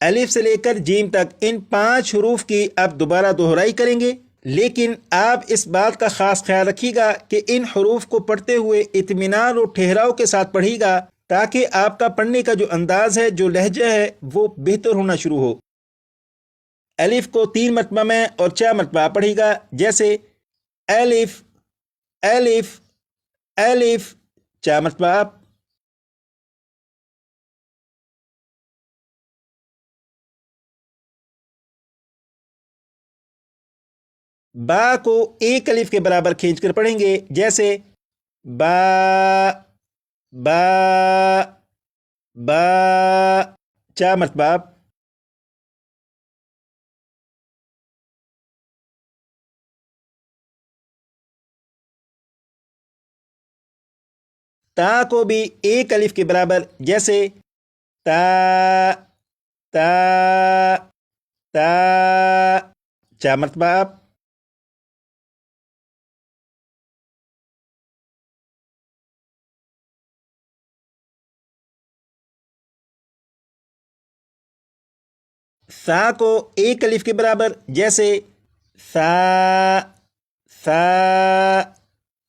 الف سے لے کر جیم تک ان 5 حروف کی آپ دوبارہ دہرائی کریں گے، لیکن آپ اس بات کا خاص خیال رکھیے گا کہ ان حروف کو پڑھتے ہوئے اطمینان اور ٹھہراؤ کے ساتھ پڑھیے گا تاکہ آپ کا پڑھنے کا جو انداز ہے، جو لہجہ ہے، وہ بہتر ہونا شروع ہو۔ الف کو 3 مرتبہ میں اور 4 مرتبہ پڑھیے گا، جیسے الف الف الف، 4 مرتبہ آپ۔ با کو 1 الف کے برابر کھینچ کر پڑھیں گے، جیسے با با با، 4 مرتبہ آپ۔ تا کو بھی 1 الف کے برابر، جیسے تا تا تا، 4 مرتبہ آپ۔ سا کو 1 الف کے برابر، جیسے سا سا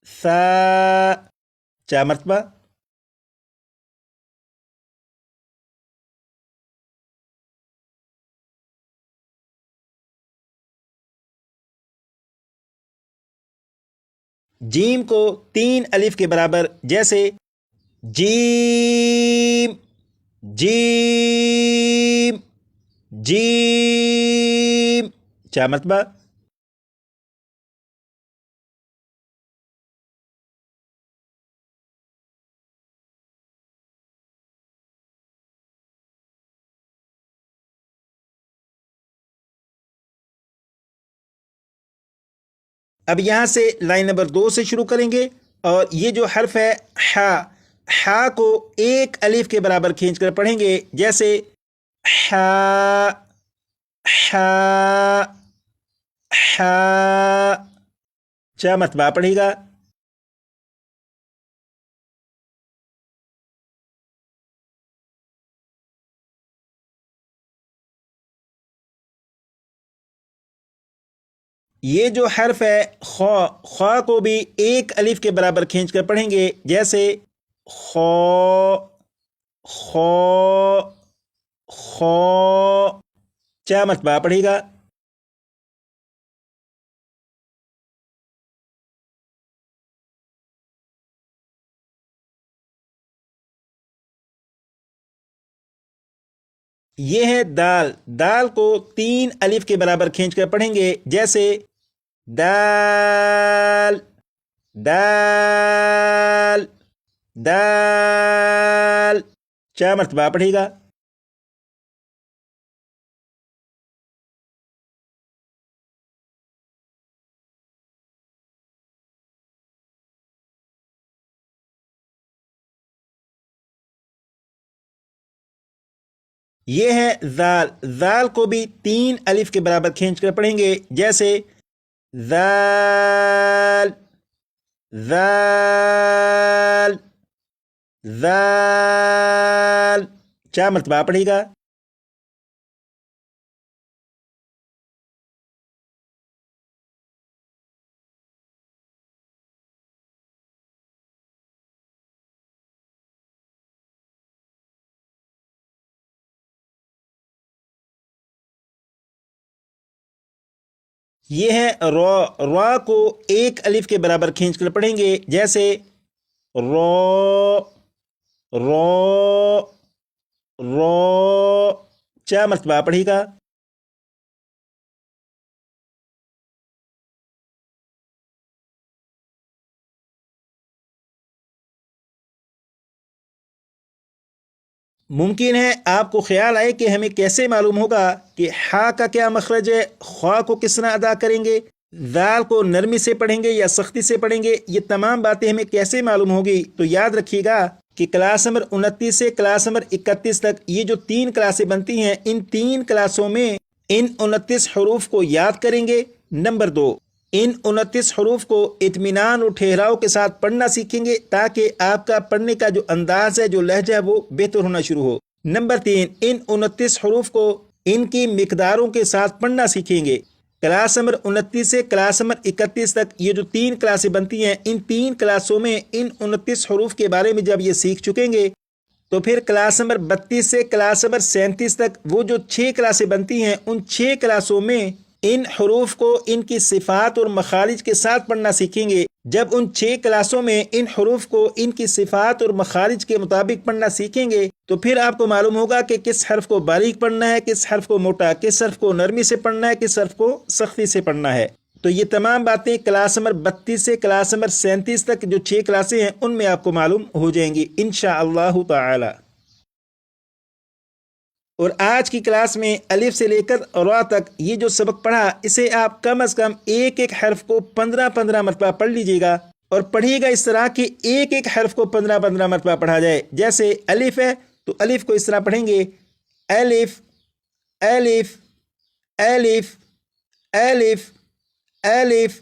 سا، 4 مرتبہ۔ جیم کو 3 الف کے برابر، جیسے جیم جیم جیم، 4 مرتبہ۔ اب یہاں سے لائن نمبر 2 سے شروع کریں گے، اور یہ جو حرف ہے ہا، ہا کو 1 الف کے برابر کھینچ کر پڑھیں گے، جیسے ہا ہا ہا، 4 مرتبہ پڑھے گا۔ یہ جو حرف ہے خو، خوا کو بھی 1 الف کے برابر کھینچ کر پڑھیں گے، جیسے خو خو خو، 4 مرتبہ پڑھے گا۔ یہ ہے دال، دال کو 3 الف کے برابر کھینچ کر پڑھیں گے، جیسے دال دال دال، 4 مرتبہ پڑھے گا۔ یہ ہے زال، زال کو بھی 3 الف کے برابر کھینچ کر پڑھیں گے، جیسے زال زال زال، 4 مرتبہ پڑھے گا۔ یہ ہے رو، رو کو 1 الف کے برابر کھینچ کر پڑھیں گے، جیسے رو رو رو، 4 مرتبہ پڑھے گا۔ ممکن ہے آپ کو خیال آئے کہ ہمیں کیسے معلوم ہوگا کہ ہا کا کیا مخرج ہے، خوا کو کس طرح ادا کریں گے، ذال کو نرمی سے پڑھیں گے یا سختی سے پڑھیں گے، یہ تمام باتیں ہمیں کیسے معلوم ہوگی؟ تو یاد رکھیے گا کہ کلاس نمبر 29 سے کلاس نمبر 31 تک یہ جو 3 کلاسیں بنتی ہیں، ان 3 کلاسوں میں ان 29 حروف کو یاد کریں گے۔ نمبر 2، ان 29 حروف کو اطمینان اور ٹھہراؤ کے ساتھ پڑھنا سیکھیں گے تاکہ آپ کا پڑھنے کا جو انداز ہے، جو لہجہ ہے، وہ بہتر ہونا شروع ہو۔ نمبر 3، ان 29 حروف کو ان کی مقداروں کے ساتھ پڑھنا سیکھیں گے۔ کلاس نمبر 29 سے کلاس نمبر 31 تک یہ جو 3 کلاسیں بنتی ہیں، ان 3 کلاسوں میں ان 29 حروف کے بارے میں جب یہ سیکھ چکیں گے تو پھر کلاس نمبر 32 سے کلاس نمبر 37 تک وہ جو 6 کلاسیں بنتی ہیں، ان 6 کلاسوں میں ان حروف کو ان کی صفات اور مخارج کے ساتھ پڑھنا سیکھیں گے۔ جب ان 6 کلاسوں میں ان حروف کو ان کی صفات اور مخارج کے مطابق پڑھنا سیکھیں گے تو پھر آپ کو معلوم ہوگا کہ کس حرف کو باریک پڑھنا ہے، کس حرف کو موٹا، کس حرف کو نرمی سے پڑھنا ہے، کس حرف کو سختی سے پڑھنا ہے۔ تو یہ تمام باتیں کلاس نمبر 32 سے کلاس نمبر 37 تک جو 6 کلاسیں ہیں ان میں آپ کو معلوم ہو جائیں گی انشاءاللہ تعالی۔ اور آج کی کلاس میں الف سے لے کر را تک یہ جو سبق پڑھا، اسے آپ کم از کم ایک ایک حرف کو 15 مرتبہ پڑھ لیجئے گا، اور پڑھیے گا اس طرح کہ ایک ایک حرف کو 15 مرتبہ پڑھا جائے۔ جیسے الف ہے تو الف کو اس طرح پڑھیں گے، الف الف الف الف الف۔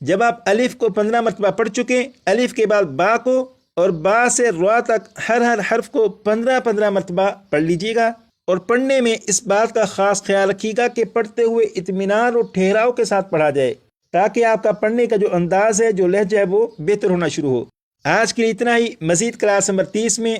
جب آپ الف کو 15 مرتبہ پڑھ چکے، الف کے بعد با کو، اور با سے را تک ہر حرف کو 15 مرتبہ پڑھ لیجیے گا، اور پڑھنے میں اس بات کا خاص خیال رکھیے گا کہ پڑھتے ہوئے اطمینان اور ٹھہراؤ کے ساتھ پڑھا جائے، تاکہ آپ کا پڑھنے کا جو انداز ہے، جو لہجہ ہے، وہ بہتر ہونا شروع ہو۔ آج کے لیے اتنا ہی۔ مزید کلاس نمبر 30 میں